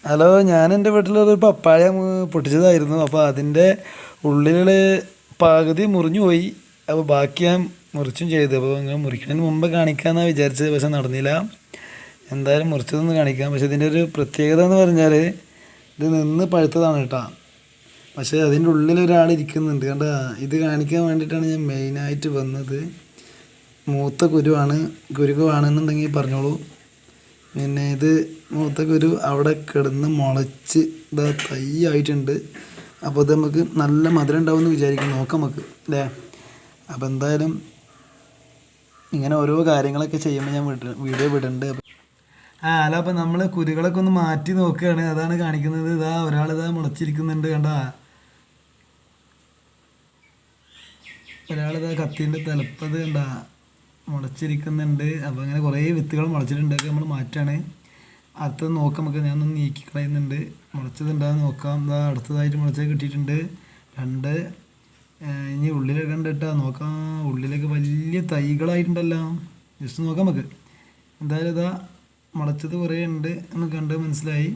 Hello, ഞാൻ എൻ്റെ വീട്ടിലൊരു പപ്പായ പൊട്ടിച്ചതായിരുന്നു. അപ്പോൾ അതിൻ്റെ ഉള്ളിലുള്ള പകുതി മുറിഞ്ഞു പോയി. അപ്പോൾ ബാക്കി ഞാൻ മുറിച്ചും ചെയ്തു. അപ്പോൾ ഇങ്ങനെ മുറിക്കുന്നതിന് മുമ്പ് കാണിക്കാമെന്നാണ് വിചാരിച്ചത്, പക്ഷെ നടന്നില്ല. എന്തായാലും മുറിച്ചതൊന്ന് കാണിക്കാം. പക്ഷെ ഇതിൻ്റെ ഒരു പ്രത്യേകത എന്ന് പറഞ്ഞാൽ ഇത് നിന്ന് പഴുത്തതാണ് കേട്ടോ. പക്ഷേ അതിൻ്റെ ഉള്ളിൽ ഒരാൾ ഇരിക്കുന്നുണ്ട് കണ്ട. ഇത് കാണിക്കാൻ വേണ്ടിയിട്ടാണ് ഞാൻ മെയിനായിട്ട് വന്നത്. മൂത്ത കുരുവാണ്. കുരുവാണെന്നുണ്ടെങ്കിൽ പറഞ്ഞോളൂ. പിന്നെ ഇത് മൂത്ത കുരു അവിടെ കിടന്ന് മുളച്ച് ഇതാ തൈ ആയിട്ടുണ്ട്. അപ്പോൾ ഇത് നമുക്ക് നല്ല മധുരം ഉണ്ടാവുമെന്ന് വിചാരിക്കും. നോക്കാം നമുക്ക് അല്ലേ. അപ്പോൾ എന്തായാലും ഇങ്ങനെ ഓരോ കാര്യങ്ങളൊക്കെ ചെയ്യുമ്പോൾ ഞാൻ വീഡിയോ വിടുന്നുണ്ട്. അല്ല, അപ്പോൾ നമ്മൾ കുരുകളൊക്കെ ഒന്ന് മാറ്റി നോക്കുകയാണ്. അതാണ് കാണിക്കുന്നത്. ഇതാ ഒരാളിതാ മുളച്ചിരിക്കുന്നുണ്ട് കണ്ട. ഒരാളിതാ കത്തിൻ്റെ തലപ്പത് കണ്ട മുളച്ചിരിക്കുന്നുണ്ട്. അപ്പോൾ അങ്ങനെ കുറേ വിത്തുകൾ മുളച്ചിട്ടുണ്ട്. നമ്മൾ മാറ്റാണ്. അടുത്തത് നോക്കാം നമുക്ക്. ഞാനൊന്ന് നീക്കി കളയുന്നുണ്ട്. മുളച്ചതുണ്ടാകുന്ന നോക്കാം. ഇതാ അടുത്തതായിട്ട് മുളച്ചത് കിട്ടിയിട്ടുണ്ട്. രണ്ട് ഇനി ഉള്ളിലൊക്കെ കണ്ടിട്ടാ നോക്കാം. ഉള്ളിലൊക്കെ വലിയ തൈകളായിട്ടുണ്ടല്ലോ. ജസ്റ്റ് നോക്കാം നമുക്ക്. എന്തായാലും ഇതാ മുളച്ചത് കുറേ ഉണ്ട് എന്ന് കണ്ട് മനസ്സിലായി.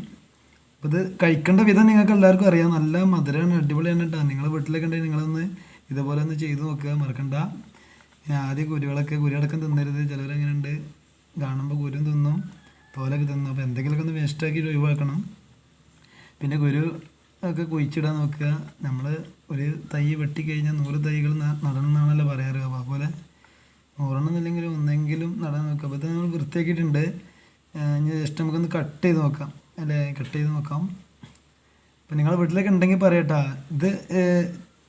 അപ്പോൾ ഇത് കഴിക്കേണ്ട വിധം നിങ്ങൾക്ക് എല്ലാവർക്കും അറിയാം. നല്ല മധുരമാണ്, അടിപൊളിയാണ് കേട്ടോ. നിങ്ങളുടെ വീട്ടിലൊക്കെ ഉണ്ടെങ്കിൽ നിങ്ങളൊന്ന് ഇതുപോലെ ഒന്ന് ചെയ്ത് നോക്കുക, മറക്കണ്ട. ആദ്യം കുരുകളടക്കം തിന്നരുത്. ചിലവരങ്ങനെ ഉണ്ട്, കാണുമ്പോൾ കുരും തിന്നും, തോലൊക്കെ തിന്നും. അപ്പോൾ എന്തെങ്കിലുമൊക്കെ ഒന്ന് വേസ്റ്റാക്കി ഒഴിവാക്കണം. പിന്നെ കുരു ഒക്കെ കുഴിച്ചിടാൻ നോക്കുക. നമ്മൾ ഒരു തൈ വെട്ടിക്കഴിഞ്ഞാൽ 100 തൈകൾ നടണം എന്നാണല്ലോ പറയാറ്. അപ്പോൾ അതുപോലെ 100 എന്നില്ലെങ്കിലും ഒന്നെങ്കിലും നടാൻ നോക്കുക. അപ്പോൾ ഇത് നമ്മൾ വൃത്തിയാക്കിയിട്ടുണ്ട്. ഇനി ജസ്റ്റ് നമുക്കൊന്ന് കട്ട് ചെയ്ത് നോക്കാം അല്ലേ. കട്ട് ചെയ്ത് നോക്കാം. അപ്പോൾ നിങ്ങളുടെ വീട്ടിലൊക്കെ ഉണ്ടെങ്കിൽ പറയട്ടാ. ഇത്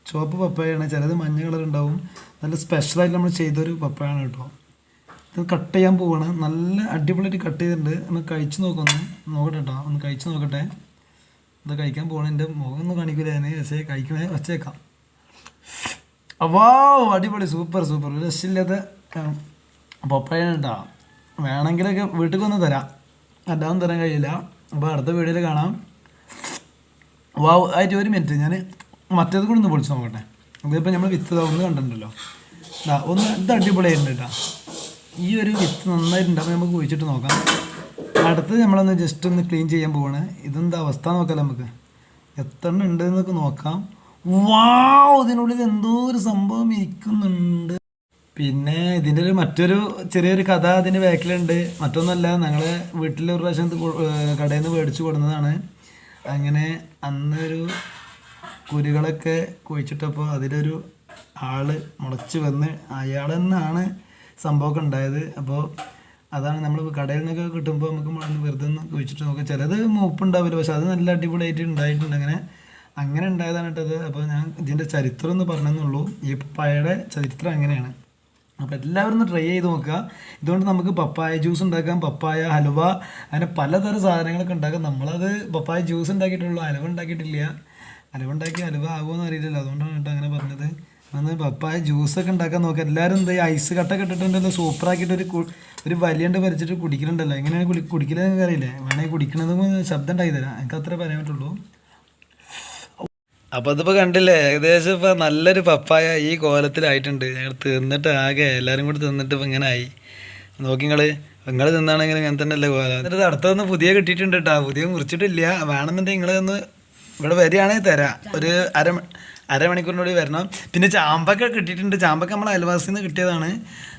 ചുവപ്പ് പപ്പായാണ്, ചിലത് മഞ്ഞ കളർ ഉണ്ടാവും. നല്ല സ്പെഷ്യലായിട്ട് നമ്മൾ ചെയ്തൊരു പപ്പായാണ് കേട്ടോ. ഇത് കട്ട് ചെയ്യാൻ പോവാണ്. നല്ല അടിപൊളിയായിട്ട് കട്ട് ചെയ്തിട്ടുണ്ട്. ഒന്ന് കഴിച്ച് നോക്കട്ടെ കേട്ടോ. ഒന്ന് കഴിച്ച് നോക്കട്ടെ. ഇത് കഴിക്കാൻ പോകണം. എൻ്റെ മുഖം ഒന്നും കാണിക്കില്ല ഞാൻ, പക്ഷേ കഴിക്കണേ വച്ചേക്കാം. വാ, അടിപൊളി, സൂപ്പർ സൂപ്പർ. ഒരു രക്ഷയില്ലാത്ത പപ്പായാണ് കേട്ടോ. വേണമെങ്കിലൊക്കെ വീട്ടിൽ വന്ന് തരാം, അല്ലാതെ തരാൻ കഴിയില്ല. അപ്പോൾ അടുത്ത വീഡിയോയിൽ കാണാം. വാ, ആയിട്ട് ഒരു മിനിറ്റ് ഞാൻ മറ്റേത് കൂടി ഒന്ന് പൊളിച്ച് നോക്കട്ടെ. ഇതിപ്പോൾ നമ്മൾ വിത്ത് ഒന്ന് കണ്ടിട്ടുണ്ടല്ലോ. ഒന്ന് ഇത് അടിപൊളിയായിട്ടുണ്ട് കേട്ടോ. ഈ ഒരു വിത്ത് നന്നായിട്ടുണ്ട്. അപ്പോൾ നമുക്ക് കുഴിച്ചിട്ട് നോക്കാം. അടുത്തത് നമ്മളൊന്ന് ജസ്റ്റ് ഒന്ന് ക്ലീൻ ചെയ്യാൻ പോവാണ്. ഇതെന്താ അവസ്ഥ നോക്കാം നമുക്ക്. എത്ര ഉണ്ട് എന്നൊക്കെ നോക്കാം. വാവ്, ഇതിനുള്ളിൽ എന്തോ ഒരു സംഭവം ഇരിക്കുന്നുണ്ട്. പിന്നെ ഇതിൻ്റെ മറ്റൊരു ചെറിയൊരു കഥ അതിൻ്റെ ബാക്കിലുണ്ട്. മറ്റൊന്നുമല്ല, ഞങ്ങളെ വീട്ടിൽ ഒരു പ്രാവശ്യം കടയിൽ നിന്ന് മേടിച്ച് കൊടുന്നതാണ്. അങ്ങനെ അന്നൊരു കുരുകളൊക്കെ കുഴിച്ചിട്ടപ്പോൾ അതിലൊരു ആള് മുളച്ച് വന്ന് അയാൾ തന്നെയാണ് സംഭവമൊക്കെ ഉണ്ടായത്. അപ്പോൾ അതാണ് നമ്മൾ കടയിൽ നിന്നൊക്കെ കിട്ടുമ്പോൾ നമുക്ക് വെറുതെ ഒന്ന് കുഴിച്ചിട്ട് നോക്കാം. ചിലത് മൂപ്പുണ്ടാവില്ല, പക്ഷെ അത് നല്ല അടിപൊളിയായിട്ട് ഉണ്ടായിട്ടുണ്ട്. അങ്ങനെ ഉണ്ടായതാണ് കേട്ടത്. അപ്പോൾ ഞാൻ ഇതിൻ്റെ ചരിത്രം ഒന്ന് പറഞ്ഞെന്നുള്ളൂ. ഈ പപ്പായയുടെ ചരിത്രം അങ്ങനെയാണ്. അപ്പോൾ എല്ലാവരും ഒന്ന് ട്രൈ ചെയ്ത് നോക്കുക. ഇതുകൊണ്ട് നമുക്ക് പപ്പായ ജ്യൂസ് ഉണ്ടാക്കാം, പപ്പായ ഹലുവ, അങ്ങനെ പലതരം സാധനങ്ങളൊക്കെ ഉണ്ടാക്കാം. നമ്മളത് പപ്പായ ജ്യൂസ് ഉണ്ടാക്കിയിട്ടുള്ളൂ, ഹലുവ ഉണ്ടാക്കിയിട്ടില്ല. ഹലുവ ആകുമോയെന്ന് അറിയില്ലല്ലോ, അതുകൊണ്ടാണ് കേട്ടോ അങ്ങനെ പറഞ്ഞത്. അന്ന് പപ്പായ ജ്യൂസൊക്കെ ഉണ്ടാക്കാൻ നോക്കുക. എല്ലാവരും എന്താ ഐസ് കട്ടൊക്കെ ഇട്ടിട്ടുണ്ടല്ലോ, സൂപ്പറാക്കിയിട്ട് ഒരു വലിയണ്ട് പരിച്ചിട്ട് കുടിക്കലുണ്ടല്ലോ. എങ്ങനെയാണ് കുടിക്കലെന്ന് നിങ്ങൾക്ക് അറിയില്ലേ? വേണമെങ്കിൽ കുടിക്കണതും ശബ്ദം ഉണ്ടാക്കി തരാം, എനിക്ക് അത്രേ പറയാൻ പറ്റുള്ളൂ. അപ്പോൾ അതിപ്പോൾ കണ്ടില്ലേ, ഏകദേശം ഇപ്പോൾ നല്ലൊരു പപ്പായ ഈ കോലത്തിലായിട്ടുണ്ട്. ഞങ്ങൾ തിന്നിട്ട് ആകെ എല്ലാവരും കൂടി തിന്നിട്ട് ഇപ്പോൾ ഇങ്ങനെ ആയി. നോക്കി നിങ്ങൾ തിന്നാണെങ്കിൽ ഇങ്ങനെ തന്നെ അല്ലേ കോല. എന്നിട്ട് അടുത്തൊന്ന് പുതിയ കിട്ടിയിട്ടുണ്ട് കേട്ടോ. പുതിയ മുറിച്ചിട്ടില്ല. വേണമെന്നുണ്ടെങ്കിൽ നിങ്ങളൊന്ന് ഇവിടെ വരികയാണെങ്കിൽ തരാം. ഒരു അരമണിക്കൂറിനുള്ളിൽ വരണം. പിന്നെ ചാമ്പക്ക കിട്ടിയിട്ടുണ്ട്. ചാമ്പക്ക നമ്മൾ അയൽവാസിയിൽ നിന്ന് കിട്ടിയതാണ്.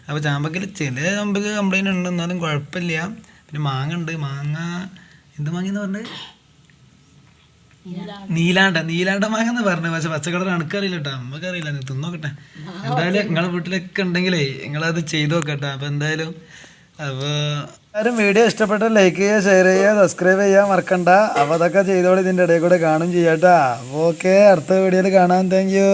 അപ്പോൾ ചാമ്പക്കയിൽ ചില ചാമ്പക്ക കംപ്ലൈൻറ്റ് ഉണ്ട്, എന്നാലും കുഴപ്പമില്ല. പിന്നെ മാങ്ങ ഉണ്ട്. മാങ്ങ എന്ത് മാങ്ങയെന്ന് പറഞ്ഞത്? നീലാണ്ട മാങ്ങ എന്ന് പറഞ്ഞത്. പക്ഷെ പച്ചക്കളർ എനിക്കറിയില്ല കേട്ടോ, നമുക്കറിയില്ല. തിന്നോക്കട്ടെ. എന്തായാലും നിങ്ങളെ വീട്ടിലൊക്കെ ഉണ്ടെങ്കിലേ നിങ്ങളത് ചെയ്ത് നോക്കട്ടെ. അപ്പോൾ എന്തായാലും അപ്പോൾ എല്ലാവരും വീഡിയോ ഇഷ്ടപ്പെട്ട ലൈക്ക് ചെയ്യുക, ഷെയർ ചെയ്യുക, സബ്സ്ക്രൈബ് ചെയ്യാൻ മറക്കണ്ട. അപ്പോൾ അതൊക്കെ ചെയ്തോളൂ. ഇതിൻ്റെ ഇടയിൽ കൂടെ കാണും ചെയ്യാം കേട്ടോ. ഓക്കെ, അടുത്ത വീഡിയോയിൽ കാണാം. Thank you.